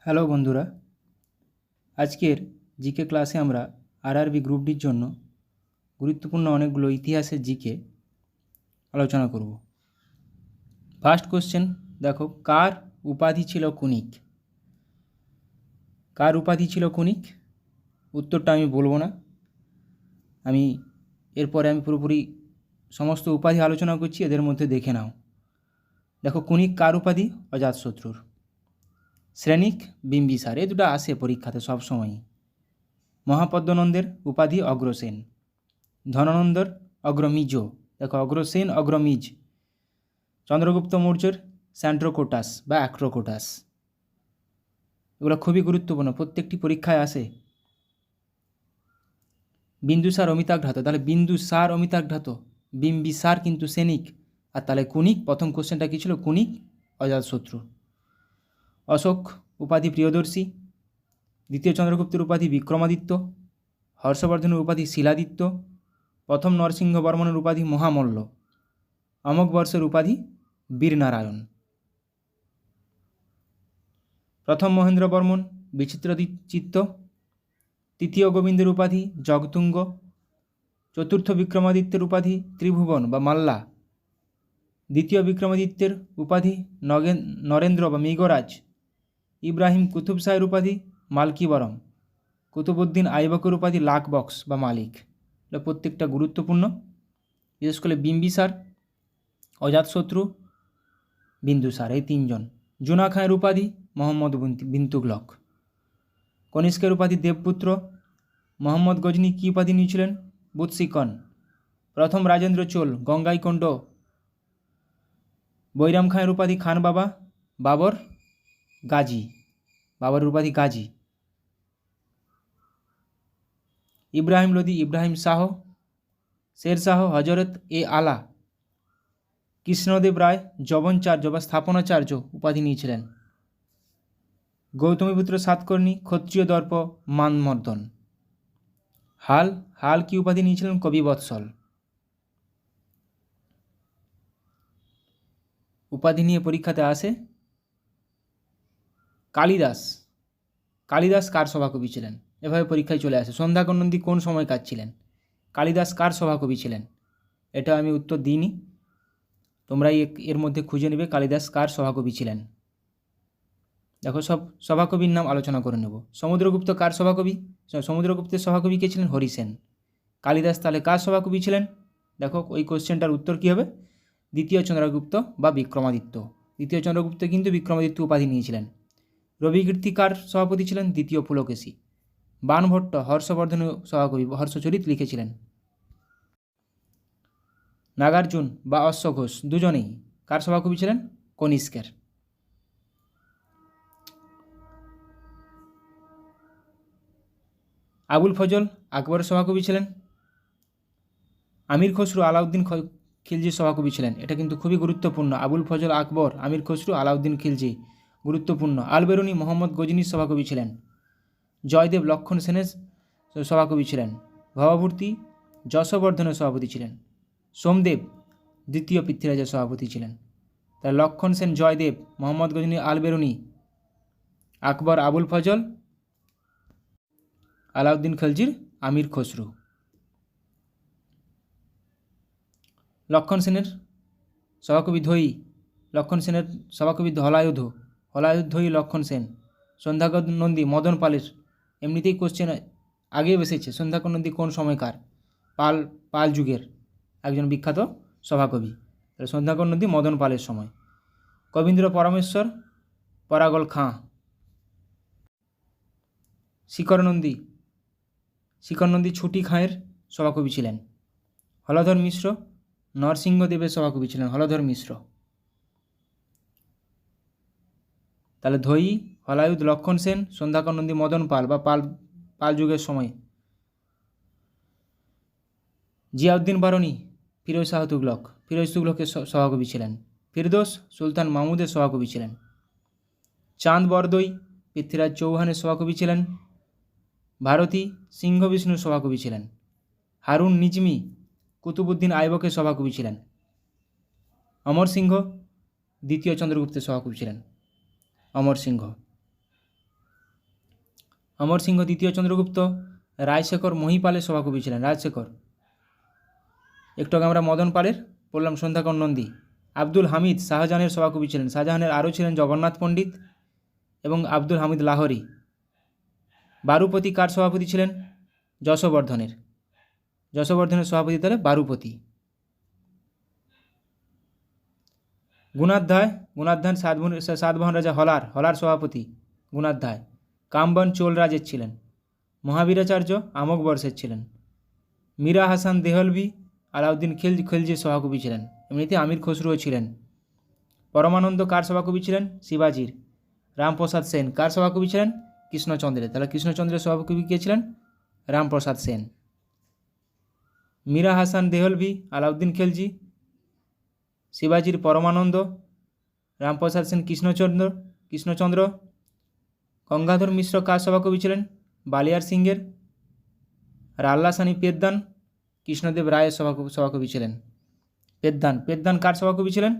Hello বন্ধুরা, আজকের GK ক্লাসে আমরা আরআরবি গ্রুপ ডির জন্য গুরুত্বপূর্ণ অনেকগুলো ইতিহাসের জিকে আলোচনা করব। ফার্স্ট কোশ্চেন দেখো, কার উপাধি ছিল কুনিক? কার উপাধি ছিল কুনিক? উত্তরটা আমি বলবো না, এরপরে আমি পুরোপুরি সমস্ত উপাধি আলোচনা করছি, এদের মধ্যে দেখে নাও। দেখো, কুনিক কার উপাধি? অজাতশত্রুর। শ্রেণিক বিম্বিসার, এই দুটো আসে পরীক্ষাতে সবসময়ই। মহাপদ্মনন্দের উপাধি অগ্রসেন। ধনানন্দর অগ্রমিজ, দেখো অগ্রসেন অগ্রমিজ। চন্দ্রগুপ্ত মৌর্যের স্যান্ড্রোকোটাস বা অ্যাক্রোকোটাস। এগুলো খুবই গুরুত্বপূর্ণ, প্রত্যেকটি পরীক্ষায় আসে। বিন্দুসার অমিতাঘ্রাত, তাহলে বিন্দুসার অমিতাঘ্রাত, বিম্বিসার কিন্তু সেনিক। আর তাহলে কুনিক, প্রথম কোশ্চেনটা কী ছিল? কুনিক অজাতশত্রু। অশোক উপাধি প্রিয়দর্শী। দ্বিতীয় চন্দ্রগুপ্তের উপাধি বিক্রমাদিত্য। হর্ষবর্ধনের উপাধি শিলাদিত্য। প্রথম নরসিংহ বর্মনের উপাধি মহামল্ল। অমোঘ বর্ষের উপাধি বীরনারায়ণ। প্রথম মহেন্দ্র বর্মন বিচিত্রচিত্ত। তৃতীয় গোবিন্দের উপাধি জগতুঙ্গ। চতুর্থ বিক্রমাদিত্যের উপাধি ত্রিভুবন বা মাল্লা। দ্বিতীয় বিক্রমাদিত্যের উপাধি নরেন্দ্র বা মৃগরাজ। ইব্রাহিম কুতুব শাহের উপাধি মালকিবরম। কুতুবউদ্দিন আইবকের উপাধি লাকবক্স বা মালিক। এটা প্রত্যেকটা গুরুত্বপূর্ণ, বিশেষ করে বিম্বিসার, অজাতশত্রু, বিন্দুসার, এই তিনজন। জুনা খাঁয়ের উপাধি মোহাম্মদ বিন তুগলক। কনিষ্কের উপাধি দেবপুত্র। মোহাম্মদ গজনি কী উপাধি নিয়েছিলেন? বুৎসিকন। প্রথম রাজেন্দ্র চোল গঙ্গাইকোন্ড। বৈরাম খাঁয়ের উপাধি খান বাবা। বাবর গাজী, বাবরের উপাধি গাজী। ইব্রাহিম লোদি ইব্রাহিম শাহ। শের শাহ হজরত আলা। কৃষ্ণদেব রায় যবনচার্য বা স্থাপনাচার্য উপাধি নিয়েছিলেন। গৌতমীপুত্র সাতকর্ণী ক্ষত্রিয় দর্প মানমর্দন। হাল কি উপাধি নিয়েছিলেন? কবিবৎসল। উপাধি নিয়ে পরীক্ষাতে আসে। কালিদাস কার সভাকবি ছিলেন? এভাবে পরীক্ষায় চলে আসে। সন্ধ্যাকর নন্দী কোন সময়কার ছিলেন? কালিদাস কার সভাকবি ছিলেন? এটা আমি উত্তর দিইনি, তোমরাই এর মধ্যে খুঁজে নেবে কালিদাস কার সভাকবি ছিলেন। দেখো, সব সভাকবির নাম আলোচনা করে নেব। সমুদ্রগুপ্ত কার সভাকবি? সমুদ্রগুপ্তের সভাকবি কে ছিলেন? হরিসেন। কালিদাস তাহলে কার সভাকবি ছিলেন? দেখো, ওই কোশ্চেনটার উত্তর কী হবে? দ্বিতীয় চন্দ্রগুপ্ত বা বিক্রমাদিত্য। দ্বিতীয় চন্দ্রগুপ্ত কিন্তু বিক্রমাদিত্য উপাধি নিয়েছিলেন। রবিকীর্তি কার সভাপতি ছিলেন? দ্বিতীয় পুলকেশী। বাণভট্ট হর্ষবর্ধনের সভাকবি, হর্ষচরিত লিখেছিলেন। নাগার্জুন বা অশ্বঘোষ দুজনেই কার সভাকবি ছিলেন? কনিষ্কের। আবুল ফজল আকবরের সভাকবি ছিলেন। আমির খসরু আলাউদ্দিন খিলজির সভাকবি ছিলেন। এটা কিন্তু খুবই গুরুত্বপূর্ণ। আবুল ফজল আকবর, আমির খসরু, আলাউদ্দিন খিলজি, গুরুত্বপূর্ণ। আলবেরুনি মোহাম্মদ গজনির সভাকবি ছিলেন। জয়দেব লক্ষণ সেনের সভাকবি ছিলেন। ভবভূতি যশবর্ধনের সভাপতি ছিলেন। সোমদেব দ্বিতীয় পৃথ্বীরাজের সভাপতি ছিলেন। তাই লক্ষণ সেন, জয়দেব, মোহাম্মদ গজনি, আলবেরুনি, আকবর, আবুল ফজল, আলাউদ্দিন খলজির আমির খসরু। লক্ষণ সেনের সভাকবি ধৈ। লক্ষণ সেনের সভাকবি হলায়ুধৈ লক্ষণ সেন। সন্ধ্যাকর নন্দী মদন পালের, এমনিতেই কোশ্চেন আগেও এসেছে। সন্ধ্যাকর নন্দী কোন সময়কার? পাল যুগের একজন বিখ্যাত সভাকবি। তাহলে সন্ধ্যাকর নন্দী মদন পালের সময়। কবীন্দ্র পরমেশ্বর পরাগল খাঁ। শিখর নন্দী ছুটি খাঁয়ের সভাকবি ছিলেন। হলধর মিশ্র নরসিংহদেবের সভাকবি ছিলেন। হলধর মিশ্র। তাহলে ধৈ, হলায়ুধ, লক্ষণ সেন, সন্ধ্যাকর নন্দী, মদন পাল বা পাল যুগের সময়। জিয়াউদ্দিন বারনী ফিরোজ শাহ তুগলক, ফিরোজ তুগলকের সভাকবি ছিলেন। ফিরদোস সুলতান মাহমুদের সভাকবি ছিলেন। চাঁদ বরদৈ পৃথ্বীরাজ চৌহানের সভাকবি ছিলেন। ভারতী সিংহ বিষ্ণুর সভাকবি ছিলেন। হারুন নিজমি কুতুবউদ্দিন আইবকের সভাকবি ছিলেন। অমর সিংহ দ্বিতীয় চন্দ্রগুপ্তের সভাকবি ছিলেন। অমর সিংহ। অমর সিংহ দ্বিতীয় চন্দ্রগুপ্ত রাজশেখর মহিপালের সভাকবি ছিলেন। রাজশেখর। একটু আগে আমরা মদন পালের পড়লাম সন্ধ্যাকর নন্দী। আব্দুল হামিদ শাহজাহানের সভাকবি ছিলেন। শাহজাহানের আরও ছিলেন জগন্নাথ পণ্ডিত এবং আব্দুল হামিদ লাহোরি। বারুপতি কার সভাপতি ছিলেন? যশবর্ধনের। যশবর্ধনের সভাপতি তাহলে বারুপতি। গুণাধ্যায় সাতবাহন রাজা হলার সভাপতি গুণাধ্যায়। কামবন চোল রাজের ছিলেন। মহাবীরাচার্য আমক বর্ষের ছিলেন। মীরা হাসান দেহলভি আলাউদ্দিন খিলজির সভাকবি ছিলেন। এমনিতে আমির খসরুও ছিলেন। পরমানন্দ কার সভাকবি ছিলেন? শিবাজির। রামপ্রসাদ সেন কার সভাকবি ছিলেন? কৃষ্ণচন্দ্রের। তাহলে কৃষ্ণচন্দ্রের সভাকবি কে ছিলেন? রামপ্রসাদ সেন। মীরা হাসান দেহলভি আলাউদ্দিন খিলজি, শিবাজির পরমানন্দ, রামপ্রসাদ সেন কৃষ্ণচন্দ্র। গঙ্গাধর মিশ্র কার সভাকবি ছিলেন? বালিয়ার সিংহের। আর আল্লাসানি পেদ্দান কৃষ্ণদেব রায়ের সভাকবি ছিলেন। পেদ্দান কার সভাকবি ছিলেন?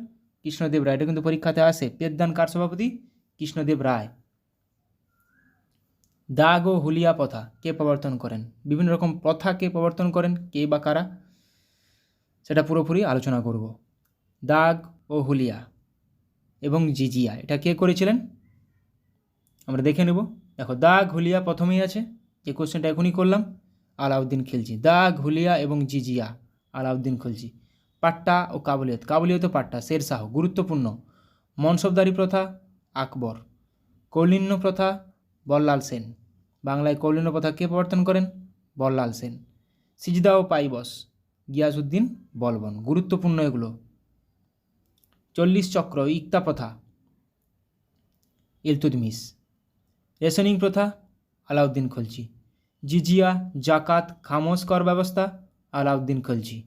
কৃষ্ণদেব রায়। এটা কিন্তু পরীক্ষাতে আসে। পেদ্দান কার সভাপতি? কৃষ্ণদেব রায়। দাগ ও হুলিয়া প্রথা কে প্রবর্তন করেন? বিভিন্ন রকম প্রথা কে প্রবর্তন করেন, কে বা কারা, সেটা পুরোপুরি আলোচনা করব। দাগ ও হুলিয়া এবং জিজিয়া এটা কে করেছিলেন আমরা দেখে নেব। দেখো, দাগ হুলিয়া প্রথমেই আছে, যে কোশ্চেনটা এখনই করলাম, আলাউদ্দিন খিলজি। দাগ হুলিয়া এবং জিজিয়া আলাউদ্দিন খিলজি। পাট্টা ও কাবুলিয়ত পাট্টা শেরশাহ। গুরুত্বপূর্ণ। মনসবদারি প্রথা আকবর। কৌলিন্য প্রথা বল্লাল সেন। বাংলায় কৌলিন্য প্রথা কে প্রবর্তন করেন? বল্লাল সেন। সিজদা ও পাইবস গিয়াসউদ্দিন বলবন। গুরুত্বপূর্ণ এগুলো। 40 চক্র ইক্তা প্রথা ইলতুৎমিশ। রেশনিং প্রথা আলাউদ্দিন খলজি। জিজিয়া, জাকাত, খামোশ কর ব্যবস্থা আলাউদ্দিন খলজি।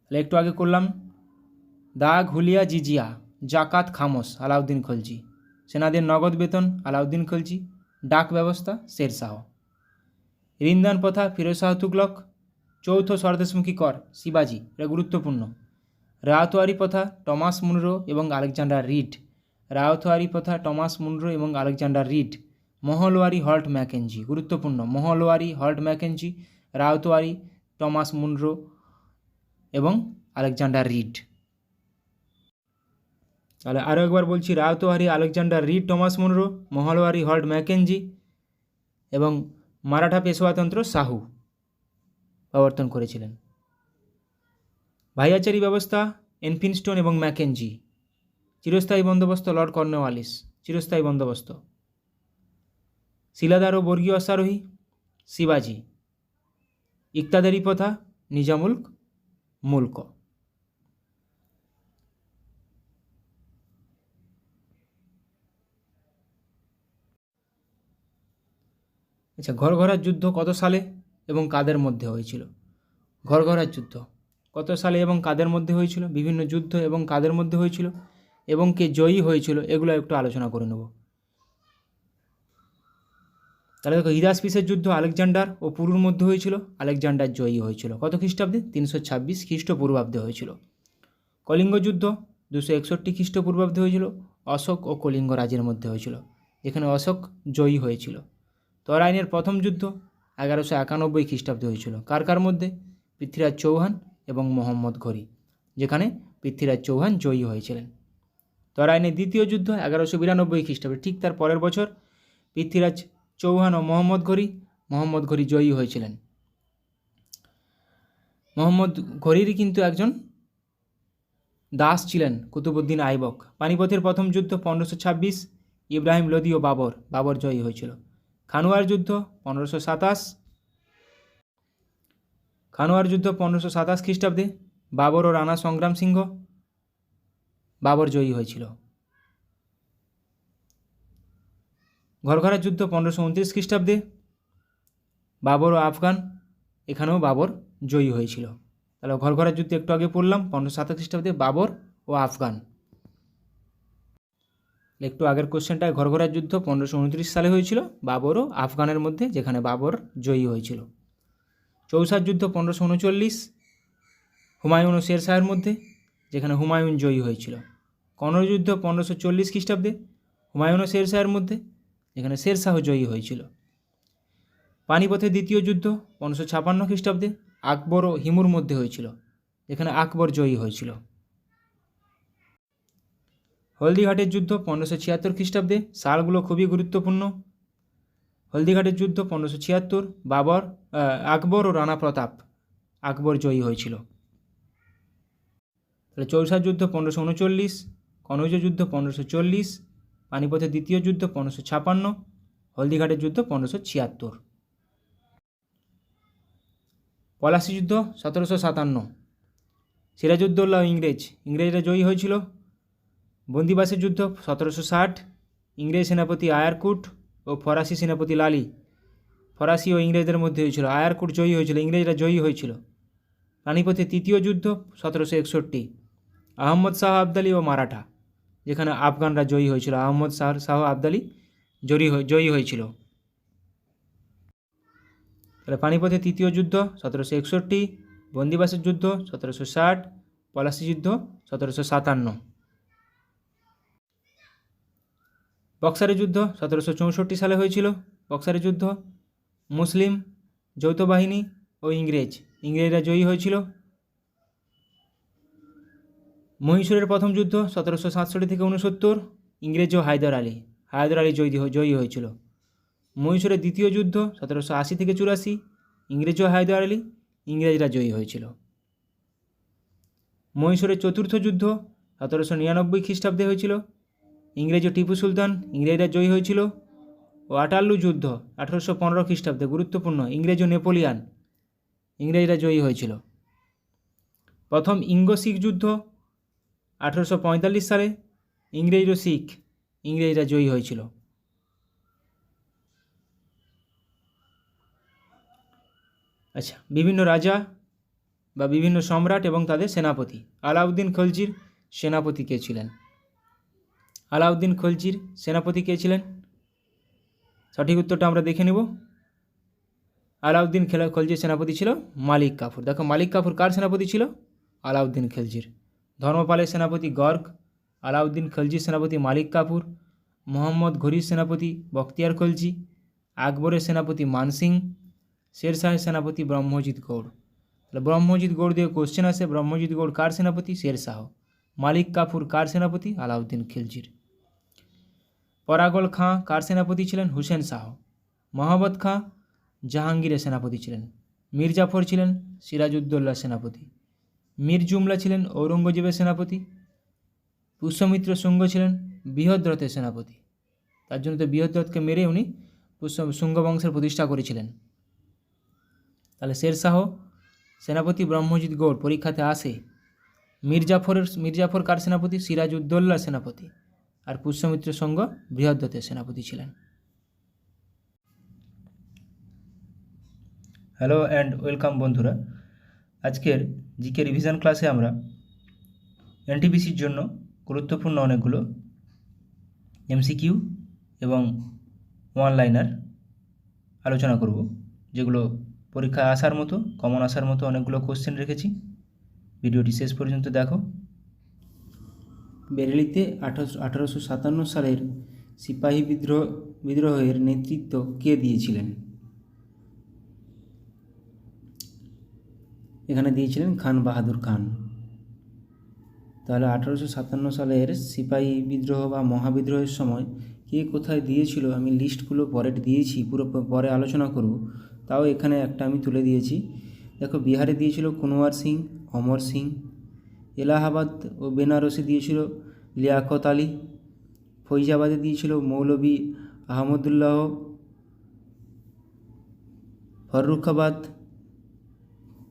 তাহলে একটু আগে করলাম দাগ হুলিয়া জিজিয়া, জাকাত, খামোশ আলাউদ্দিন খলজি। সেনাদের নগদ বেতন আলাউদ্দিন খলজি। ডাক ব্যবস্থা শেরশাহ। ঋণদান প্রথা ফিরোজ শাহ তুগলক। চৌথ স্বদেশমুখী কর শিবাজি। এটা গুরুত্বপূর্ণ। রায়তওয়ারি প্রথা টমাস মুনরো এবং আলেকজান্ডার রিড। রায়তওয়ারি প্রথা টমাস মুনরো এবং Alexander Read. Mahalwari Holt Mackenzie. গুরুত্বপূর্ণ। Mahalwari Holt Mackenzie, Ryotwari, Thomas Munro এবং আলেকজান্ডার রিড। তাহলে আরও একবার বলছি, Ryotwari, Alexander Read, Thomas Munro, Mahalwari Holt Mackenzie এবং মারাঠা পেশোয়াতন্ত্র শাহু প্রবর্তন করেছিলেন। ভাইয়াচারি ব্যবস্থা এনফিনস্টোন এবং ম্যাকেঞ্জি। চিরস্থায়ী বন্দোবস্ত লর্ড কর্নওয়ালিস। চিরস্থায়ী বন্দোবস্ত। শিলাদার ও বর্গীয় অশ্বারোহী শিবাজি। ইকতাদারি প্রথা নিজামুল মুলক। আচ্ছা, ঘরঘরার যুদ্ধ কত সালে এবং কাদের মধ্যে হয়েছিল? ঘরঘরার যুদ্ধ কত সালে এবং কাদের মধ্যে হয়েছিল? বিভিন্ন যুদ্ধ এবং কাদের মধ্যে হয়েছিল এবং কে জয়ী হয়েছিল, এগুলো একটু আলোচনা করে নেব। তাহলে দেখো, হিদাসপিসের যুদ্ধ আলেকজান্ডার ও পুরুর মধ্যে হয়েছিল। আলেকজান্ডার জয়ী হয়েছিল। কত খ্রিস্টাব্দে? 326 খ্রিস্টপূর্বাব্দে হয়েছিল। কলিঙ্গ যুদ্ধ 261 খ্রিস্টপূর্বাব্দে হয়েছিল। অশোক ও কলিঙ্গ রাজের মধ্যে হয়েছিল, যেখানে অশোক জয়ী হয়েছিল। তরাইনের প্রথম যুদ্ধ 1191 খ্রিস্টাব্দে হয়েছিল। কার কার মধ্যে? পৃথ্বীরাজ চৌহান এবং মোহাম্মদ ঘোরি, যেখানে পৃথ্বীরাজ চৌহান জয়ী হয়েছিলেন। তরাইনের দ্বিতীয় যুদ্ধ 1192 খ্রিস্টাব্দে, ঠিক তার পরের বছর পৃথ্বীরাজ চৌহান ও মোহাম্মদ ঘোরি জয়ী হয়েছিলেন। মোহাম্মদ ঘোরির কিন্তু একজন দাস ছিলেন কুতুবউদ্দিন আইবক। পানিপথের প্রথম যুদ্ধ 1526, ইব্রাহিম লোদি ও বাবর জয়ী হয়েছিল। খানুয়ার যুদ্ধ 1527, খানুয়ার যুদ্ধ 1527 খ্রিস্টাব্দে, বাবর ও রানা সংগ্রাম সিংহ, বাবর জয়ী হয়েছিল। ঘরঘরার যুদ্ধ 1529 খ্রিস্টাব্দে, বাবর ও আফগান, এখানেও বাবর জয়ী হয়েছিল। তাহলে ঘরঘরার যুদ্ধ একটু আগে পড়লাম 1527 খ্রিস্টাব্দে, বাবর ও আফগান। একটু আগের কোশ্চেনটায় ঘরঘরার যুদ্ধ 1529 সালে হয়েছিল, বাবর ও আফগানের মধ্যে, যেখানে বাবর জয়ী হয়েছিল। চৌসার যুদ্ধ 1539, হুমায়ুন ও শেরশাহের মধ্যে, যেখানে হুমায়ুন জয়ী হয়েছিল। কনৌজ যুদ্ধ 1540 খ্রিস্টাব্দে, হুমায়ুন ও শেরশাহের মধ্যে, এখানে শেরশাহ জয়ী হয়েছিল। পানিপথের দ্বিতীয় যুদ্ধ 1556 খ্রিস্টাব্দে আকবর ও হিমুর মধ্যে হয়েছিল, এখানে আকবর জয়ী হয়েছিল। হলদিঘাটের যুদ্ধ 1576 খ্রিস্টাব্দে, সালগুলো খুবই গুরুত্বপূর্ণ। হলদিঘাটের যুদ্ধ 1576, আকবর ও রানা প্রতাপ, আকবর জয়ী হয়েছিল। তাহলে চৌসার যুদ্ধ 1539, কনৌজ যুদ্ধ 1540, পানিপথের দ্বিতীয় যুদ্ধ 1556, হলদিঘাটের যুদ্ধ 1576। পলাশী যুদ্ধ 1757, সিরাজউদ্দৌলা ও ইংরেজরা জয়ী হয়েছিল। বন্দিবাসের যুদ্ধ 1760, ইংরেজ সেনাপতি আয়ারকুট ও ফরাসি সেনাপতি লালি, ফরাসি ও ইংরেজদের মধ্যে হয়েছিল। আয়ারকুট জয়ী হয়েছিল, ইংরেজরা জয়ী হয়েছিল। পানিপথের তৃতীয় যুদ্ধ 1761, আহমদ শাহ আবদালি ও মারাঠা, যেখানে আফগানরা জয়ী হয়েছিল। আহমদ শাহ আবদালি জয়ী হয়েছিল। তাহলে পানিপথের তৃতীয় যুদ্ধ 1761, বন্দিবাসের যুদ্ধ 1760, পলাশী যুদ্ধ 1757। বক্সারের যুদ্ধ 1764 সালে হয়েছিল। বক্সারের যুদ্ধ মুসলিম যৌথ বাহিনী ও ইংরেজরা জয়ী হয়েছিল। মহীশূরের প্রথম যুদ্ধ 1767 থেকে 69, ইংরেজ ও হায়দার আলী জয়ী হয়েছিল। মহীশূরের দ্বিতীয় যুদ্ধ 1780 থেকে 84, ইংরেজ ও হায়দার আলী, ইংরেজরা জয়ী হয়েছিল। মহীশূরের চতুর্থ যুদ্ধ 1799 খ্রিস্টাব্দে হয়েছিল, ইংরেজ ও টিপু সুলতান, ইংরেজরা জয়ী হয়েছিল। ও আটাল্লু যুদ্ধ 1815 খ্রিস্টাব্দে, গুরুত্বপূর্ণ, ইংরেজ ও নেপোলিয়ান, ইংরেজরা জয়ী হয়েছিল। প্রথম ইঙ্গো শিখ যুদ্ধ 1845 সালে, ইংরেজ ও শিখ, ইংরেজরা জয়ী হয়েছিল। আচ্ছা, বিভিন্ন রাজা বা বিভিন্ন সম্রাট এবং তাদের সেনাপতি। আলাউদ্দিন খলজির সেনাপতি কে ছিলেন? আলাউদ্দিন খলজির সেনাপতি কে ছিলেন? সঠিক উত্তরটা আমরা দেখে নেব। আলাউদ্দিন খলজির সেনাপতি ছিল মালিক কাফুর। দেখো, মালিক কাফুর কার সেনাপতি ছিল? আলাউদ্দিন খলজির। ধর্মপালের সেনাপতি গর্গ, আলাউদ্দিন খলজির সেনাপতি মালিক কাফুর, মোহাম্মদ ঘুরির সেনাপতি বখতিয়ার খলজি, আকবরের সেনাপতি মানসিং, শেরশাহের সেনাপতি ব্রহ্মজিৎ গৌড়। তাহলে ব্রহ্মজিৎ গৌড় দিয়ে কোশ্চেন আসে, ব্রহ্মজিৎ গৌড় কার সেনাপতি? শেরশাহ। মালিক কাফুর কার সেনাপতি? আলাউদ্দিন খিলজির। পরাগল খাঁ কার সেনাপতি ছিলেন? হুসেন শাহ। মহাবত খাঁ জাহাঙ্গীরের সেনাপতি ছিলেন। মীর জাফর ছিলেন সিরাজউদ্দৌলার সেনাপতি। মীর জুমলা ছিলেন ঔরঙ্গজেবের সেনাপতি। পুষ্যমিত্র শুঙ্গ ছিলেন বৃহদ্রথের সেনাপতি। তার জন্য তো বৃহদ্রথকে মেরে উনি শুঙ্গ বংশের প্রতিষ্ঠা করেছিলেন। তাহলে শেরশাহ সেনাপতি, ব্রহ্মজিৎ গৌড় পরীক্ষাতে আসে। মীর জাফর কার সেনাপতি? সিরাজউদ্দৌলার সেনাপতি। আর পুষ্যমিত্র শুঙ্গ বৃহদ্রথের সেনাপতি ছিলেন। হ্যালো অ্যান্ড ওয়েলকাম বন্ধুরা। আজকের জিকে রিভিশন ক্লাসে আমরা এনটিপিসির জন্য গুরুত্বপূর্ণ অনেকগুলো এমসিকিউ এবং ওয়ান লাইনার আলোচনা করব, যেগুলো পরীক্ষায় আসার মতো, কমন আসার মতো অনেকগুলো কোশ্চেন রেখেছি। ভিডিওটি শেষ পর্যন্ত দেখো। বেরেলিতে 1857 সালের সিপাহী বিদ্রোহের নেতৃত্ব কে দিয়েছিলেন? এখানে দিয়েছিলেন খান বাহাদুর খান। তাহলে 1857 সালের সিপাহী বিদ্রোহ বা মহাবিদ্রোহের সময় কে কোথায় দিয়েছিল, আমি লিস্টগুলো পরে দিয়েছি, পুরো পরে আলোচনা করব, তাও এখানে একটা আমি তুলে দিয়েছি। দেখো, বিহারে দিয়েছিল কুনওয়ার সিং, অমর সিং। এলাহাবাদ ও বেনারসে দিয়েছিল লিয়াকত আলী। ফৈজাবাদে দিয়েছিল মৌলভী আহমদুল্লাহ। ফররুখাবাদ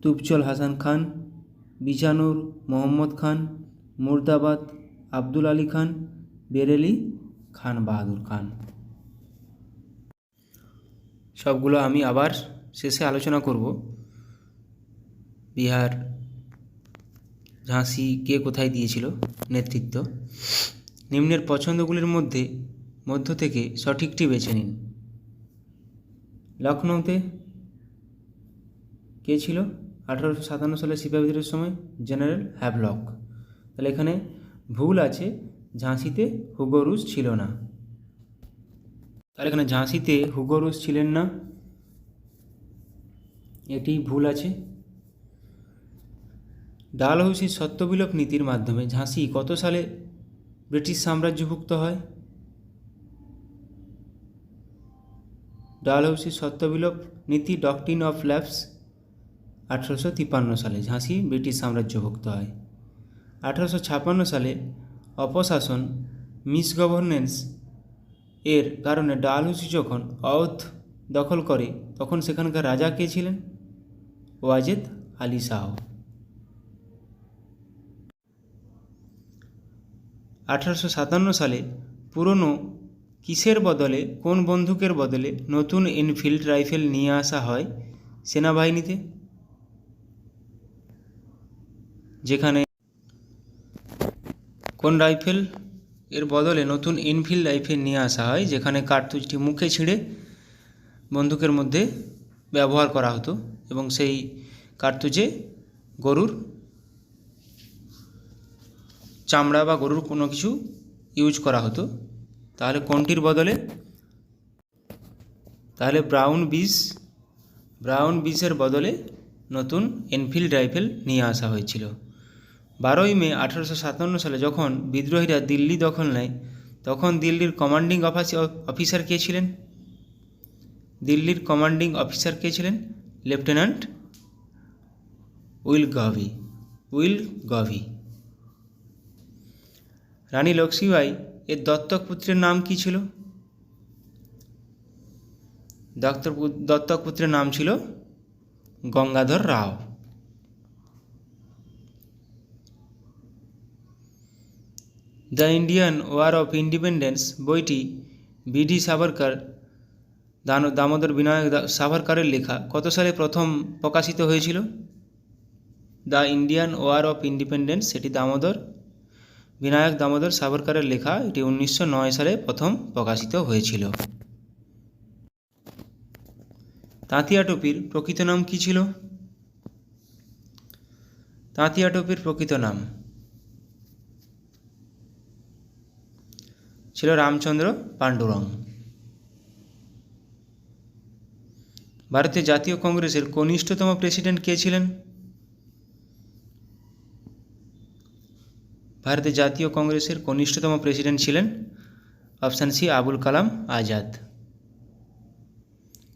তুবচল হাসান খান। বিজানুর মোহাম্মদ খান। মুর্দাবাদ আব্দুল আলী খান। বেরেলি খান বাহাদুর খান। সবগুলো আমি আবার শেষে আলোচনা করব। বিহার, ঝাঁসি কে কোথায় দিয়েছিল নেতৃত্ব। নিম্নের পছন্দগুলির মধ্য থেকে সঠিকটি বেছে নিন। লখনৌতে কে ছিল 1857 সালে সিপাহী বিদ্রোহের সময়? General Havelock. তাহলে এখানে ভুল আছে, ঝাঁসিতে হুগো রুজ ছিল না। তাহলে এখানে ঝাঁসিতে হুগো রোজ ছিলেন না, এটি ভুল আছে। ডালহৌসির সত্যবিলোপ নীতির মাধ্যমে ঝাঁসি কত সালে ব্রিটিশ সাম্রাজ্যভুক্ত হয়? ডালহৌসির সত্যবিলোপ নীতি ডকট্রিন অফ ল্যাপস 1853 সালে ঝাঁসি ব্রিটিশ সাম্রাজ্যভুক্ত হয়। 1856 সালে অপশাসন মিসগভর্নেন্স এর কারণে ডালহৌসি যখন অওধ দখল করে তখন সেখানকার রাজা কে ছিলেন? ওয়াজেদ আলী শাহ। 1857 সালে পুরনো কিসের বদলে, কোন বন্দুকের বদলে নতুন এনফিল্ড রাইফেল নিয়ে আসা হয় সেনাবাহিনীতে? যেখানে কোন রাইফেল এর বদলে নতুন এনফিল্ড রাইফেল নিয়ে আসা হয় যেখানে কার্তুজটি মুখে ছিঁড়ে বন্দুকের মধ্যে ব্যবহার করা হতো এবং সেই কার্তুজে গরুর চামড়া বা গরুর কোনো কিছু ইউজ করা হতো। তাহলে কোনটির বদলে? তাহলে ব্রাউন বিসের বদলে নতুন এনফিল্ড রাইফেল নিয়ে আসা হয়েছিল। 12ই মে 1857 সালে যখন বিদ্রোহীরা দিল্লি দখল নেয় তখন দিল্লির কমান্ডিং অফিসার কে ছিলেন? দিল্লির কমান্ডিং অফিসার কে ছিলেন? লেফটেন্যান্ট উইল গভি। রানী লক্ষ্মীবাই এর দত্তক পুত্রের নাম কি ছিল? দত্তক পুত্রের নাম ছিল Gangadhar Rao. The Indian war of independence বইটি বিডি সাভারকর দামোদর বিনায়ক সাভারকরের লেখা কত সালে প্রথম প্রকাশিত হয়েছিল? The Indian war of independence এটি বিনায়ক দামোদর সাভারকরের লেখা, এটি 1909 সালে প্রথম প্রকাশিত হয়েছিল। তাঁতিয়া টোপির প্রকৃত নাম কি ছিল? তাঁতিয়া টোপির প্রকৃত নাম ছিল রামচন্দ্র পাণ্ডুরং। ভারতের জাতীয় কংগ্রেসের কনিষ্ঠতম প্রেসিডেন্ট কে ছিলেন? ভারতের জাতীয় কংগ্রেসের কনিষ্ঠতম প্রেসিডেন্ট ছিলেন অপশান সি আবুল কালাম আজাদ।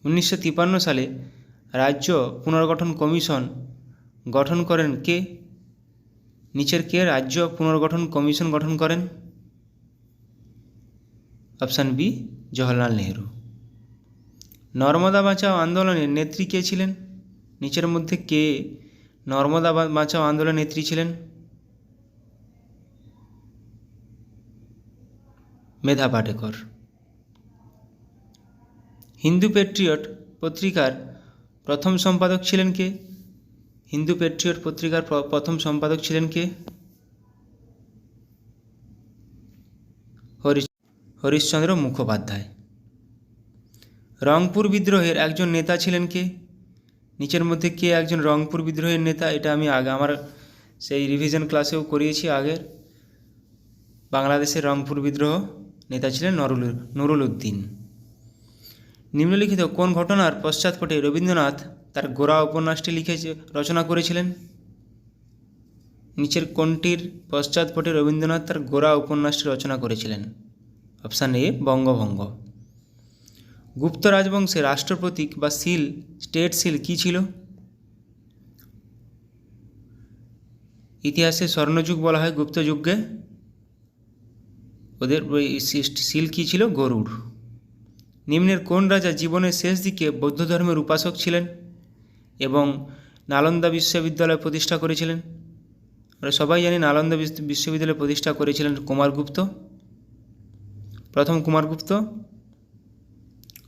1953 সালে রাজ্য পুনর্গঠন কমিশন গঠন করেন কে? নিচের কে রাজ্য পুনর্গঠন কমিশন গঠন করেন? Option B Jawaharlal Nehru. নর্মদা বাঁচাও আন্দোলনের নেত্রী কে ছিলেন? নিচের মধ্যে কে নর্মদা বাঁচাও আন্দোলনের নেত্রী ছিলেন? মেধা পাটেকর। হিন্দু প্যাট্রিয়ট পত্রিকার প্রথম সম্পাদক ছিলেন কে? হিন্দু প্যাট্রিয়ট পত্রিকার প্রথম সম্পাদক ছিলেন কে? হরিশচন্দ্র মুখোপাধ্যায়। রংপুর বিদ্রোহের একজন নেতা ছিলেন কে? নিচের মধ্যে কে একজন রংপুর বিদ্রোহের নেতা? এটা আমি আমার সেই রিভিশন ক্লাসেও করিয়েছি আগের। বাংলাদেশের রংপুর বিদ্রোহ নেতা ছিলেন নুরুল উদ্দিন। নিম্নলিখিত কোন ঘটনার পশ্চাৎপটে রবীন্দ্রনাথ তার গোরা উপন্যাসটি রচনা করেছিলেন? নিচের কোনটির পশ্চাৎপটে রবীন্দ্রনাথ তার গোরা উপন্যাসটি রচনা করেছিলেন? অপশান এ বঙ্গভঙ্গ। গুপ্ত রাজবংশের রাষ্ট্রপ্রতীক বা সিল, স্টেট সিল কী ছিল? ইতিহাসে স্বর্ণযুগ বলা হয় গুপ্ত যুগকে। ওদের সিল কী ছিল? গরুড়। নিম্নের কোন রাজা জীবনের শেষ দিকে বৌদ্ধ ধর্মের উপাসক ছিলেন এবং নালন্দা বিশ্ববিদ্যালয় প্রতিষ্ঠা করেছিলেন? আমরা সবাই জানি নালন্দা বিশ্ববিদ্যালয় প্রতিষ্ঠা করেছিলেন কুমারগুপ্ত, প্রথম কুমারগুপ্ত।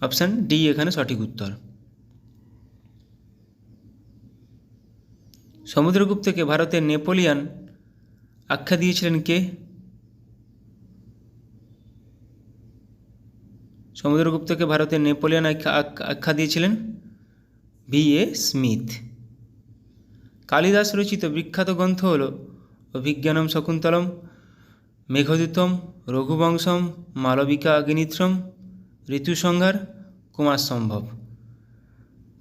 অপশান ডি এখানে সঠিক উত্তর। সমুদ্রগুপ্তকে ভারতের নেপোলিয়ান আখ্যা দিয়েছিলেন কে? সমুদ্রগুপ্তকে ভারতের নেপোলিয়ান আখ্যা দিয়েছিলেন V.A. স্মিথ। কালিদাস রচিত বিখ্যাত গ্রন্থ হল অভিজ্ঞানম শকুন্তলম, মেঘদূতম, রঘুবংশম, মালবিকা অগ্নিমিত্রম, ঋতু সংহার, কুমার সম্ভব।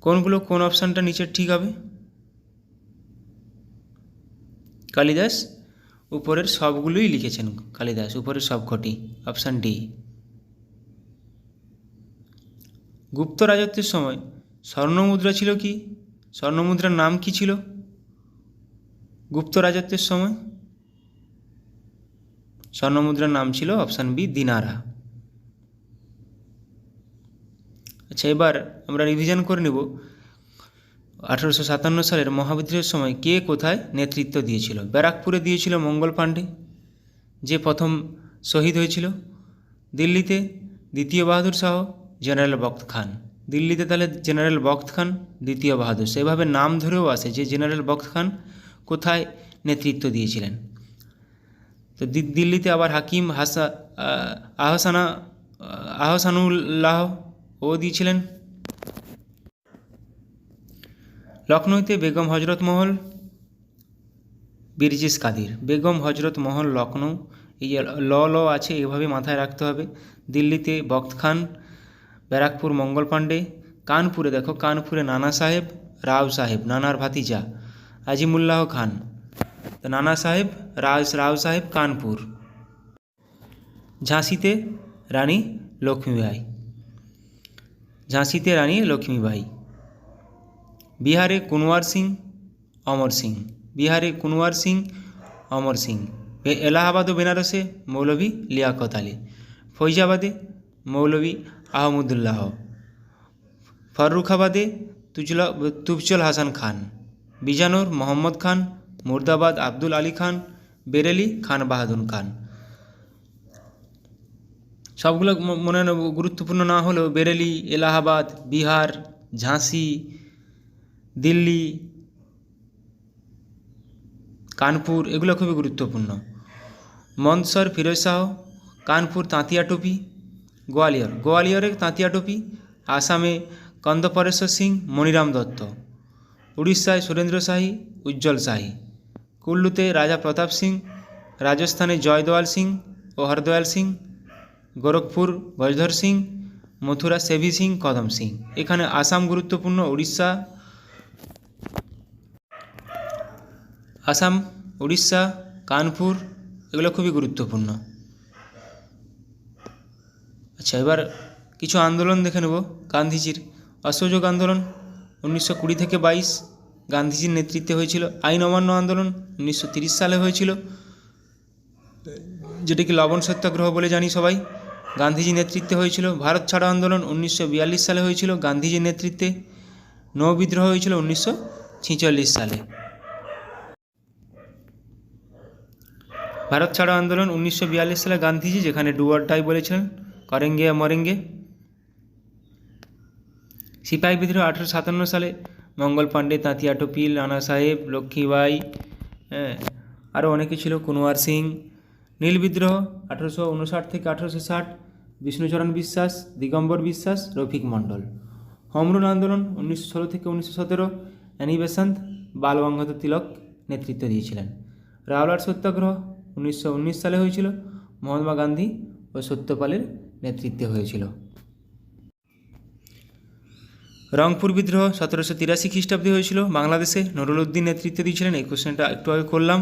কোনগুলো, কোন অপশানটা নিচের ঠিক হবে? কালিদাস উপরের সবগুলোই লিখেছেন, কালিদাস উপরের সবকটি, অপশান ডি। গুপ্ত রাজত্বের সময় স্বর্ণমুদ্রা ছিল কি? স্বর্ণমুদ্রার নাম কি ছিল গুপ্ত রাজত্বের সময়? স্বর্ণমুদ্রার নাম ছিল অপশান বি, দিনারা। আচ্ছা, এবার আমরা রিভিশন করে নেব 1857 সালের মহাবিদ্রোহের সময় কে কোথায় নেতৃত্ব দিয়েছিল। ব্যারাকপুরে দিয়েছিল মঙ্গল পাণ্ডে, যে প্রথম শহীদ হয়েছিল। দিল্লিতে দ্বিতীয় বাহাদুর শাহ, জেনারেল বখত খান। দিল্লিতে তাহলে জেনারেল বখত খান, দ্বিতীয় বাহাদুর, সেভাবে নাম ধরেও আসে যে জেনারেল বখত খান কোথায় নেতৃত্ব দিয়েছিলেন। তো দিল্লিতে আবার হাকিম আহসানুল্লাহ ও দিয়েছিলেন। লখনৌতে বেগম হজরত মহল, বিরজিস কাদির। বেগম হজরত মহল লখনৌ, এই ল আছে, এভাবে মাথায় রাখতে হবে। দিল্লিতে বখত খান, ব্যারাকপুর মঙ্গল পাণ্ডে। কানপুরে দেখো, কানপুরে নানা সাহেব, রাও সাহেব, নানার ভাতিজা আজিমুল্লাহ খান। তো নানা সাহেব, রাও সাহেব, কানপুর। ঝাঁসিতে রানী লক্ষ্মীবাই, ঝাঁসিতে রানী লক্ষ্মীবাই। বিহারে কুনওয়ার সিং, অমর সিং। বিহারে কুনওয়ার সিং, অমর সিং। এলাহাবাদ ও বেনারসে মৌলভী লিয়াকত আলী। ফৈজাবাদে মৌলভী আহমদুল্লাহ। ফররুখাবাদে তুফজল হাসান খান। বিজানোর মোহাম্মদ খান। মুর্দাবাদ আব্দুল আলী খান। বেরেলি খান বাহাদুর খান। সবগুলো মনে গুরুত্বপূর্ণ না হলেও বেরেলি, এলাহাবাদ, বিহার, ঝাঁসি, দিল্লি, কানপুর, এগুলো খুবই গুরুত্বপূর্ণ। মন্দসর ফিরোজ শাহ। কানপুর তাঁতিয়া টুপি। গোয়ালিয়র, গোয়ালিয়রে তাঁতিয়া টুপি। আসামে কন্দপরেশ্বর সিং, মণিরাম দত্ত। উড়িষ্যায় সুরেন্দ্র শাহী, উজ্জ্বল শাহী। কুল্লুতে রাজা প্রতাপ সিং। রাজস্থানে জয়দয়াল সিং ও হরদয়াল সিং। গোরখপুর গজধর সিং। মথুরা সেভি সিং, কদম সিং। এখানে আসাম গুরুত্বপূর্ণ, উড়িষ্যা, উড়িষ্যা, কানপুর, এগুলো খুবই গুরুত্বপূর্ণ। আচ্ছা, এবার কিছু আন্দোলন দেখে নেব গান্ধীজির। অসহযোগ আন্দোলন 1920 থেকে 22 গান্ধীজির নেতৃত্বে হয়েছিল। আইন অমান্য আন্দোলন 1930 সালে হয়েছিল, যেটাকে লবণ সত্যাগ্রহ বলে জানি সবাই, গান্ধীজির নেতৃত্বে হয়েছিল। ভারত ছাড়ো আন্দোলন 1942 সালে হয়েছিল গান্ধীজির নেতৃত্বে। নৌ বিদ্রোহ হয়েছিল 1946 সালে। ভারত ছাড়ো আন্দোলন 1942 সালে গান্ধীজি, যেখানে ডু অর ডাই বলেছিলেন, করেঙ্গে মরেঙ্গে। সিপাহী বিদ্রোহ 1857 সালে, মঙ্গল পাণ্ডে, তাঁতিয়া টুপি, নানা সাহেব, লক্ষ্মীবাই, আরও অনেকে ছিল, কুনওয়ার সিং। নীল বিদ্রোহ 1859 থেকে 1860, বিষ্ণুচরণ বিশ্বাস, দিগম্বর বিশ্বাস, রফিক মণ্ডল। হোম রুল আন্দোলন 1916 থেকে 1917, অ্যানি বেসান্ত, বাল গঙ্গাধর তিলক নেতৃত্ব দিয়েছিলেন। রাওলাট সত্যাগ্রহ 1919 সালে হয়েছিল, মহাত্মা গান্ধী ও সত্যপালের নেতৃত্বে হয়েছিল। রংপুর বিদ্রোহ 1783 খ্রিস্টাব্দে হয়েছিল বাংলাদেশে, নুরুল উদ্দিন নেতৃত্ব দিয়েছিলেন। এই কোশ্চেনটা একটু আগে করলাম।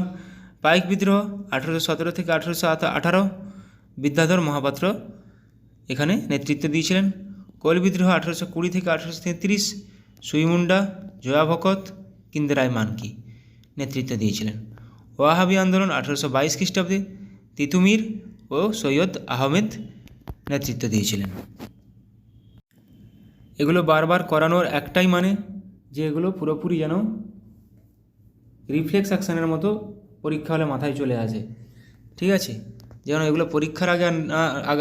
পাইক বিদ্রোহ 1817 থেকে 1818, বিদ্যাধর মহাপাত্র এখানে নেতৃত্ব দিয়েছিলেন। কোল বিদ্রোহ 1820 থেকে 1833, সুইমুন্ডা, জয়া ভকত, কিন্দেরায় মানকি নেতৃত্ব দিয়েছিলেন। ওয়াহাবি আন্দোলন 1822 খ্রিস্টাব্দে, তিতুমির ও সৈয়দ আহমেদ নেতৃত্ব দিয়েছিলেন। এগুলো বারবার করানোর একটাই মানে, যে এগুলো পুরোপুরি যেন রিফ্লেক্স অ্যাকশানের মতো পরীক্ষা হলে মাথায় চলে আসে, ঠিক আছে? যেন এগুলো পরীক্ষার আগে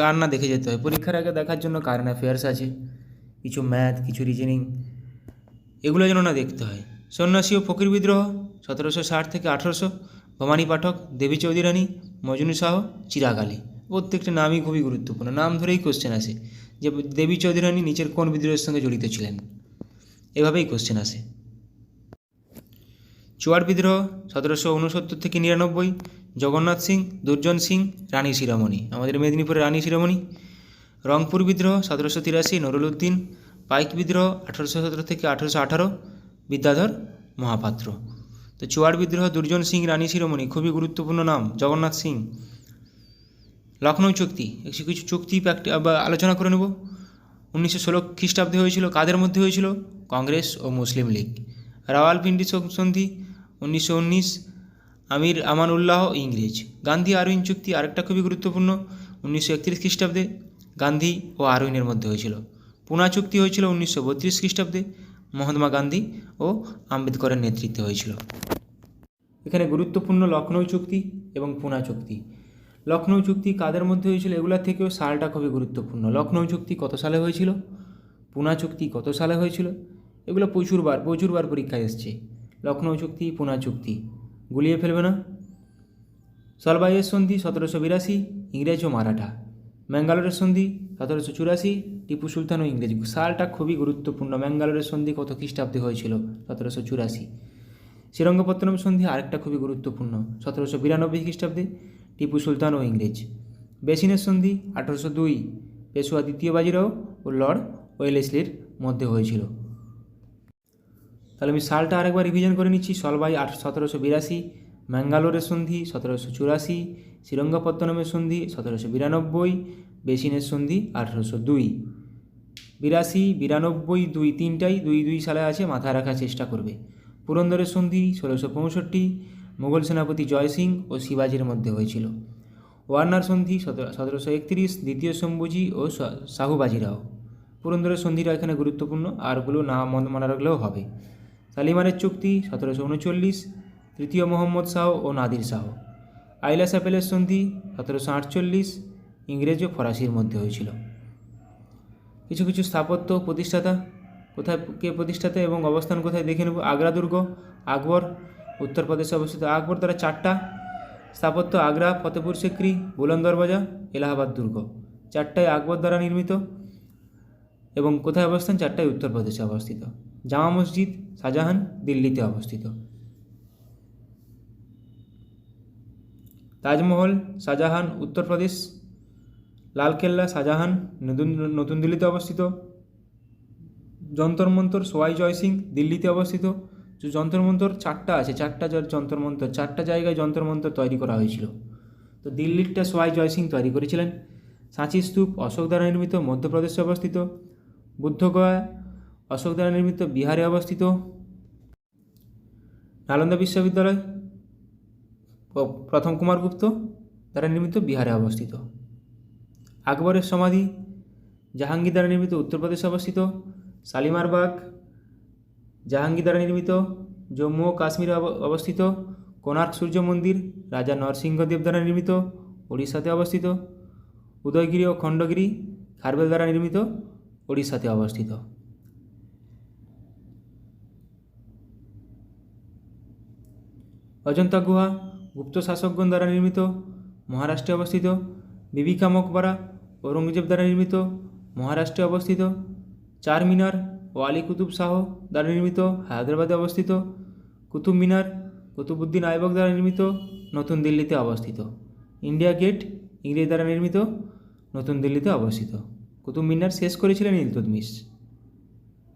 আর না দেখে যেতে হয়। পরীক্ষার আগে দেখার জন্য কারেন্ট অ্যাফেয়ার্স আছে, কিছু ম্যাথ, কিছু রিজনিং, এগুলো যেন না দেখতে হয়। সন্ন্যাসী ও ফকির বিদ্রোহ 1760 থেকে 1800, ভবানী পাঠক, দেবী চৌধুরী রানী, মজনু শাহ, চিরাগ আলী। প্রত্যেকটা নামই খুবই গুরুত্বপূর্ণ, নাম ধরেই কোশ্চেন আসে যে দেবী চৌধুরী রানী নিচের কোন বিদ্রোহের সঙ্গে জড়িত ছিলেন, এভাবেই কোশ্চেন আসে। চুয়ার বিদ্রোহ 1769 থেকে 99, জগন্নাথ সিং, দুর্জন সিং, রানী শিরোমণি, আমাদের মেদিনীপুরের রানী শিরোমণি। রংপুর বিদ্রোহ 1783, নুরুল উদ্দিন। পাইক বিদ্রোহ 1817 থেকে 1818, বিদ্যাধর মহাপাত্র। তো চুয়াড় বিদ্রোহ দুর্জন সিং রানী শিরোমণি, খুবই গুরুত্বপূর্ণ নাম, জগন্নাথ সিং। লখনৌ চুক্তি, কিছু চুক্তি আলোচনা করে নেব। 1916 খ্রিস্টাব্দে হয়েছিল, কাদের মধ্যে হয়েছিল? কংগ্রেস ও মুসলিম লীগ। রাওয়ালপিন্ডি সন্ধি 1919, আমির আমানউল্লাহ ইংরেজ। গান্ধী আরউইন চুক্তি আরেকটা খুবই গুরুত্বপূর্ণ, 1931 খ্রিস্টাব্দে গান্ধী ও আরউইনের মধ্যে হয়েছিল। পুনা চুক্তি হয়েছিল 1932 খ্রিস্টাব্দে, মহাত্মা গান্ধী ও আম্বেদকরের নেতৃত্বে হয়েছিল। এখানে গুরুত্বপূর্ণ লখনৌ চুক্তি এবং পুনা চুক্তি। লখনৌ চুক্তি কাদের মধ্যে হয়েছিল, এগুলোর থেকেও সালটা খুবই গুরুত্বপূর্ণ। লখনৌ চুক্তি কত সালে হয়েছিল, পুনা চুক্তি কত সালে হয়েছিল, এগুলো প্রচুরবার পরীক্ষায় এসছে। লখনৌ চুক্তি, পুনা চুক্তি গুলিয়ে ফেলবে না। সলবাইয়ের সন্ধি 1782, ইংরেজ ও মারাঠা। ম্যাঙ্গালোরের সন্ধি 1784, টিপু সুলতান ও ইংরেজ। সালটা খুবই গুরুত্বপূর্ণ। ম্যাঙ্গালোরের সন্ধি কত খ্রিস্টাব্দে হয়েছিল, 1784। শ্রীরঙ্গপত্তনম সন্ধি আরেকটা খুবই গুরুত্বপূর্ণ, 1792 খ্রিস্টাব্দে, টিপু সুলতান ও ইংরেজ। বেসিনের সন্ধি 1802, পেশোয়া দ্বিতীয় বাজিরাও ও লর্ড ওয়েলেসলির মধ্যে হয়েছিল। তাহলে আমি সালটা আরেকবার রিভিশন করে নিচ্ছি। সলবাই 1782, ম্যাঙ্গালোরের সন্ধি 1784, শ্রীরঙ্গপত্তনমের সন্ধি 1792, বেসিনের সন্ধি 1802। 82, 92, 2 তিনটাই 2 সালে আছে, মাথায় রাখার চেষ্টা করবে। পুরন্দরের সন্ধি 1665, মুঘল সেনাপতি জয় সিং ও শিবাজির মধ্যে হয়েছিল। ওয়ার্নার সন্ধি 1731, দ্বিতীয় শম্ভুজি ও শাহু বাজিরাও। পুরন্দরের সন্ধিটা এখানে গুরুত্বপূর্ণ, আরগুলো না মনে রাখলেও হবে। শালিমারের চুক্তি 1739, তৃতীয় মোহাম্মদ শাহ ও নাদির শাহ। আইলা স্যাপেলের সন্ধি 1748, ইংরেজ ও ফরাসির মধ্যে হয়েছিল। কিছু স্থাপত্য প্রতিষ্ঠাতা, কোথায় কে প্রতিষ্ঠাতা এবং অবস্থান কোথায় দেখে নেব। আগ্রা দুর্গ, আকবর, উত্তরপ্রদেশে অবস্থিত। আকবর দ্বারা 4টা স্থাপত্য, আগ্রা, ফতেপুর সিক্রি, বুলন্দ দরওয়াজা, এলাহাবাদ দুর্গ। 4টাই আকবর দ্বারা নির্মিত এবং কোথায় অবস্থান? 4টাই উত্তরপ্রদেশে অবস্থিত। জামা মসজিদ শাহজাহান, দিল্লিতে অবস্থিত। তাজমহল শাহজাহান, উত্তরপ্রদেশ। লালকেল্লা শাহজাহান, নতুন দিল্লিতে অবস্থিত। যন্তর মন্তর সোয়াই জয় সিং, দিল্লিতে অবস্থিত। যে যন্তর মন্তর 4টা আছে, 4টা যন্তর মন্তর, 4টা জায়গায় যন্তর মন্তর তৈরি করা হয়েছিল। তো দিল্লিরটা সোয়াই জয় সিং তৈরি করেছিলেন। সাঁচি স্তূপ অশোক দ্বারা নির্মিত, মধ্যপ্রদেশে অবস্থিত। বুদ্ধগয়া অশোক দ্বারা নির্মিত, বিহারে অবস্থিত। নালন্দা বিশ্ববিদ্যালয় প্রথম কুমারগুপ্ত দ্বারা নির্মিত, বিহারে অবস্থিত। আকবরের সমাধি জাহাঙ্গীর দ্বারা নির্মিত, উত্তরপ্রদেশে অবস্থিত। শালিমার বাগ জাহাঙ্গীর দ্বারা নির্মিত, জম্মু ও কাশ্মীরে অবস্থিত। কোণার্ক সূর্য মন্দির রাজা নরসিংহদেব দ্বারা নির্মিত, ওড়িশাতে অবস্থিত। উদয়গিরি ও খণ্ডগিরি খারবেল দ্বারা নির্মিত, ওড়িশাতে অবস্থিত। অজন্তা গুহা গুপ্ত শাসকগণ দ্বারা নির্মিত, মহারাষ্ট্রে অবস্থিত। বিবিকা মকবরা ঔরঙ্গজেব দ্বারা নির্মিত, মহারাষ্ট্রে অবস্থিত। চার মিনার ওয়ালি কুতুব শাহ দ্বারা নির্মিত, হায়দ্রাবাদে অবস্থিত। কুতুব মিনার কুতুবউদ্দিন আইবক দ্বারা নির্মিত, নতুন দিল্লিতে অবস্থিত। ইন্ডিয়া গেট ইংরেজ দ্বারা নির্মিত, নতুন দিল্লিতে অবস্থিত। কুতুব মিনার শেষ করেছিলেন ইলতুৎমিশ।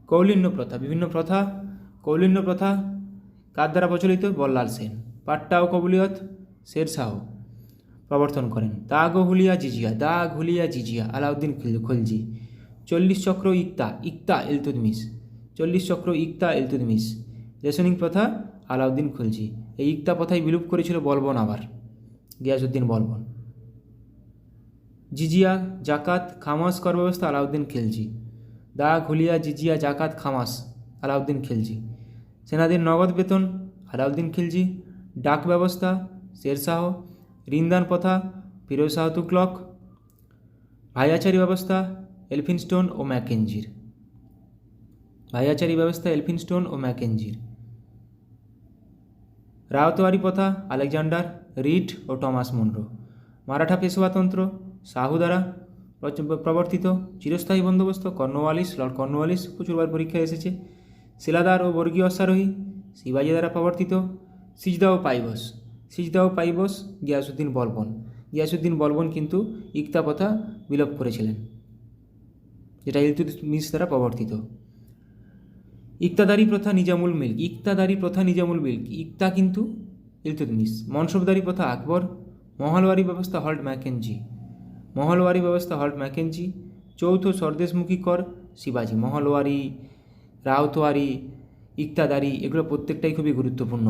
কৌলিন্য প্রথা, বিভিন্ন প্রথা। কৌলিন্য প্রথা কার দ্বারা প্রচলিত? বল্লাল সেন। পাট্টা ও কবুলিয়ত শের শাহ প্রবর্তন করেন। দাগ হুলিয়া জিজিয়া আলাউদ্দিন খলজি। 40 চক্র ইকতা ইলতুৎমিশ। 40 চক্র ইকতা ইলতুৎমিশ। রেশনিং প্রথা আলাউদ্দিন খলজি। এই ইকতা প্রথাই বিলুপ করেছিল বলবন, আবার গিয়াসউদ্দিন বলবন। জিজিয়া জাকাত খামাস কর ব্যবস্থা আলাউদ্দিন খিলজি। দাগ হুলিয়া জিজিয়া জাকাত খামাস আলাউদ্দিন খিলজি। সেনাদের নগদ বেতন আলাউদ্দিন খিলজি। ডাক ব্যবস্থা শের শাহ। ঋণদান প্রথা ফিরোজ শাহ তুগলক। ভাইয়াচারি ব্যবস্থা এলফিনস্টোন ও ম্যাকেঞ্জির। ভাইয়াচারি ব্যবস্থা এলফিনস্টোন ও ম্যাকেঞ্জির। রায়তওয়ারি প্রথা আলেকজান্ডার রিড ও টমাস মুনরো। মারাঠা পেশোয়াতন্ত্র শাহু দ্বারা প্রবর্তিত। চিরস্থায়ী বন্দোবস্ত কর্নওয়ালিস, লর্ড কর্নওয়ালিস, প্রচুরবার পরীক্ষায় এসেছে। শিলাদার ও বর্গীয় অশ্বারোহী শিবাজি দ্বারা প্রবর্তিত। সিজদা ও পাইবস গিয়াসউদ্দিন বলবন। গিয়াসউদ্দিন বলবন কিন্তু ইকতা প্রথা বিলোপ করেছিলেন। যেটা ইলতুৎমিশ দ্বারা প্রবর্তিত। ইকতাদারি প্রথা নিজামুল মিল্ক, ইকতাদারি প্রথা নিজামুল মিল্ক, ইকতা কিন্তু ইলতুৎমিশ। মনসবদারি প্রথা আকবর। মহলওয়ারি ব্যবস্থা হল্ট ম্যাকেঞ্জি, মহলওয়ারি ব্যবস্থা হল্ট ম্যাকেঞ্জি। চৌথ স্বদেশমুখী কর শিবাজি। মহলওয়ারি, রাউতওয়ারি, ইকতাদারি এগুলো প্রত্যেকটাই খুবই গুরুত্বপূর্ণ।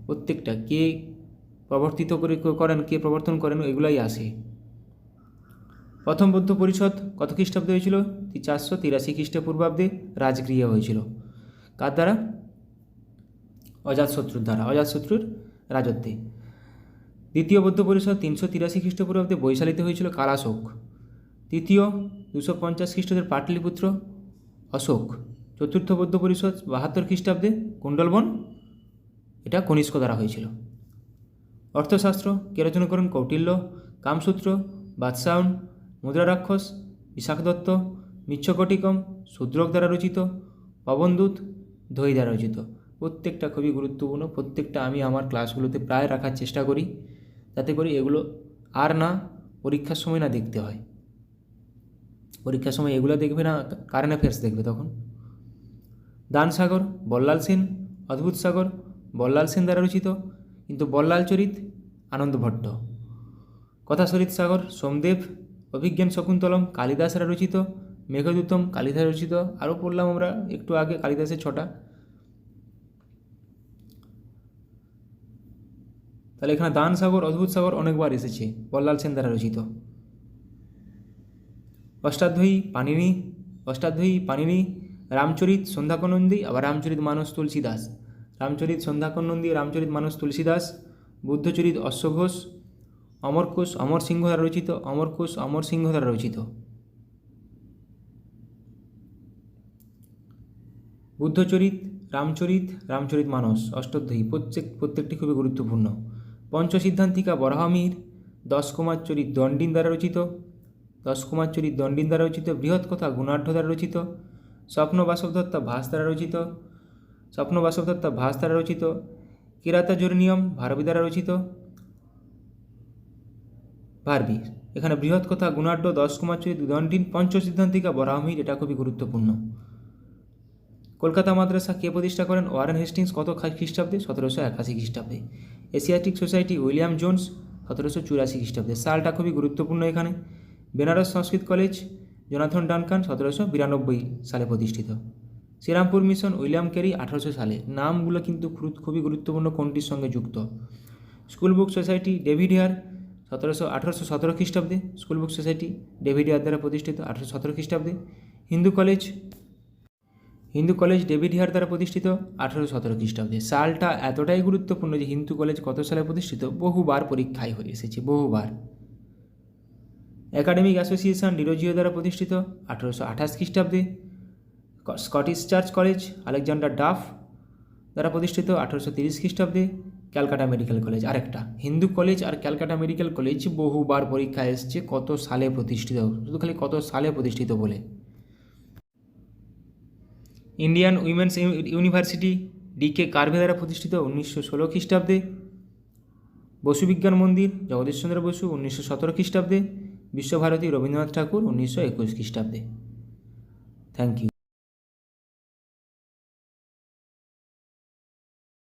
প্রত্যেকটা কে করেন, কে প্রবর্তন করেন, এগুলাই আসে। প্রথম বৌদ্ধ পরিষদ কত খ্রিস্টাব্দে হয়েছিল? 483 খ্রিস্টপূর্বাব্দে রাজগৃহে হয়েছিল। কার দ্বারা? অজাতশত্রুর দ্বারা, অজাতশত্রুর রাজত্বে। দ্বিতীয় বৌদ্ধ পরিষদ 383 খ্রিস্টপূর্বাব্দে বৈশালীতে হয়েছিল কালাশোক। তৃতীয় 250 খ্রিস্টাব্দের পাটলিপুত্র অশোক। চতুর্থ বৌদ্ধ পরিষদ 72 খ্রিস্টাব্দে কুণ্ডলবন, এটা কনিষ্ক দ্বারা হয়েছিল। অর্থশাস্ত্র কে রচনা করেন? কৌটিল্য। কামসূত্র বাদশাহন, মুদ্রা রাক্ষস বিশাখ দত্ত, মিচ্ছকটিকম শূদ্রক দ্বারা রচিত, পবনদূত ধৈ দ্বারা রচিত। প্রত্যেকটা খুবই গুরুত্বপূর্ণ, প্রত্যেকটা আমি আমার ক্লাসগুলোতে প্রায় রাখার চেষ্টা করি, যাতে করে এগুলো আর না পরীক্ষার সময় না দেখতে হয়। পরীক্ষার সময় এগুলো দেখবে না, কারেন্ট অ্যাফেয়ার্স দেখবে তখন। দানসাগর বল্লাল সেন, অদ্ভুত সাগর বল্লাল সেন দ্বারা রচিত, কিন্তু বল্লাল চরিত আনন্দ ভট্ট। কথাসরিত সাগর সোমদেব। অভিজ্ঞান শকুন্তলম কালিদাসরা রচিত। মেঘদূতম কালিদাস রচিত। আরও পড়লাম আমরা একটু আগে কালিদাসের 6টা। তাহলে এখানে দান সাগর, অদ্ভুত সাগর অনেকবার এসেছে, বল্লাল সেন দ্বারা রচিত। অষ্টাধ্যায়ী পাণিনি, অষ্টাধ্যায়ী পাণিনি। রামচরিত সন্ধ্যাকর নন্দী, আবার রামচরিত মানস তুলসীদাস। রামচরিত সন্ধ্যাকর নন্দী, রামচরিত মানস তুলসীদাস। বুদ্ধচরিত অশ্বঘোষ। অমরকোষ অমর সিংহ দ্বারা রচিত। অমরকোষ অমর সিংহ দ্বারা রচিত। বুদ্ধচরিত, রামচরিত, রামচরিত মানস, অষ্টাধ্যায়ী প্রত্যেকটি খুবই গুরুত্বপূর্ণ। পঞ্চসিদ্ধান্তিকা বরাহমিহির। 10 কুমার চরিত দণ্ডিন দ্বারা রচিত। 10 কুমার চরিত দণ্ডিন দ্বারা রচিত। বৃহৎ কথা গুণাঢ্য দ্বারা রচিত। স্বপ্ন বাসবদত্তা ভাস দ্বারা রচিত। স্বপ্ন বাসবদত্তা ভাস দ্বারা রচিত। কিরাতাজুর্নিয়ম ভারবী দ্বারা রচিত। ভারবী। এখানে বৃহৎ কথা গুণাঢ্য, 10 কুমার চরিত দণ্ডিন, পঞ্চসিদ্ধান্তিকা বরাহমিহির, এটা খুবই গুরুত্বপূর্ণ। কলকাতা মাদ্রাসা কে প্রতিষ্ঠা করেন? Warren Hastings. কত খ্রিস্টাব্দে? 1781 খ্রিস্টাব্দে। এশিয়াটিক সোসাইটি উইলিয়াম জোন্স 1784 খ্রিস্টাব্দে। সালটা খুবই গুরুত্বপূর্ণ এখানে। বেনারস সংস্কৃত কলেজ জোনাথন ডানকান 1792 সালে প্রতিষ্ঠিত। শ্রীরামপুর মিশন উইলিয়াম ক্যারি 1800 সালে। নামগুলো কিন্তু খুবই গুরুত্বপূর্ণ, কোনটির সঙ্গে যুক্ত। School book society David Hare 1817 খ্রিস্টাব্দে। School book society David Hare দ্বারা প্রতিষ্ঠিত 1817 খ্রিস্টাব্দে। হিন্দু কলেজ ডেভিড হেয়ার দ্বারা প্রতিষ্ঠিত 1817 খ্রিস্টাব্দে। সালটা এতটাই গুরুত্বপূর্ণ যে হিন্দু কলেজ কত সালে প্রতিষ্ঠিত বহুবার পরীক্ষায় হয়ে এসেছে, বহুবার। একাডেমিক অ্যাসোসিয়েশন ডিরোজিও দ্বারা প্রতিষ্ঠিত 1828 খ্রিস্টাব্দে। Scottish church college Alexander Duff দ্বারা প্রতিষ্ঠিত 1830 খ্রিস্টাব্দে। ক্যালকাটা মেডিকেল কলেজ আরেকটা। হিন্দু কলেজ আর ক্যালকাটা মেডিকেল কলেজ বহুবার পরীক্ষায় এসেছে কত সালে প্রতিষ্ঠিত, শুধু খালি কত সালে প্রতিষ্ঠিত বলে। ইন্ডিয়ান উইমেন্স ইউনিভার্সিটি ডিকে কার্ভে দ্বারা প্রতিষ্ঠিত 1916 খ্রিস্টাব্দে। বসু বিজ্ঞান মন্দির জগদীশচন্দ্র বসু 1917 খ্রিস্টাব্দে। বিশ্বভারতী রবীন্দ্রনাথ ঠাকুর 1921 খ্রিস্টাব্দে। Thank you.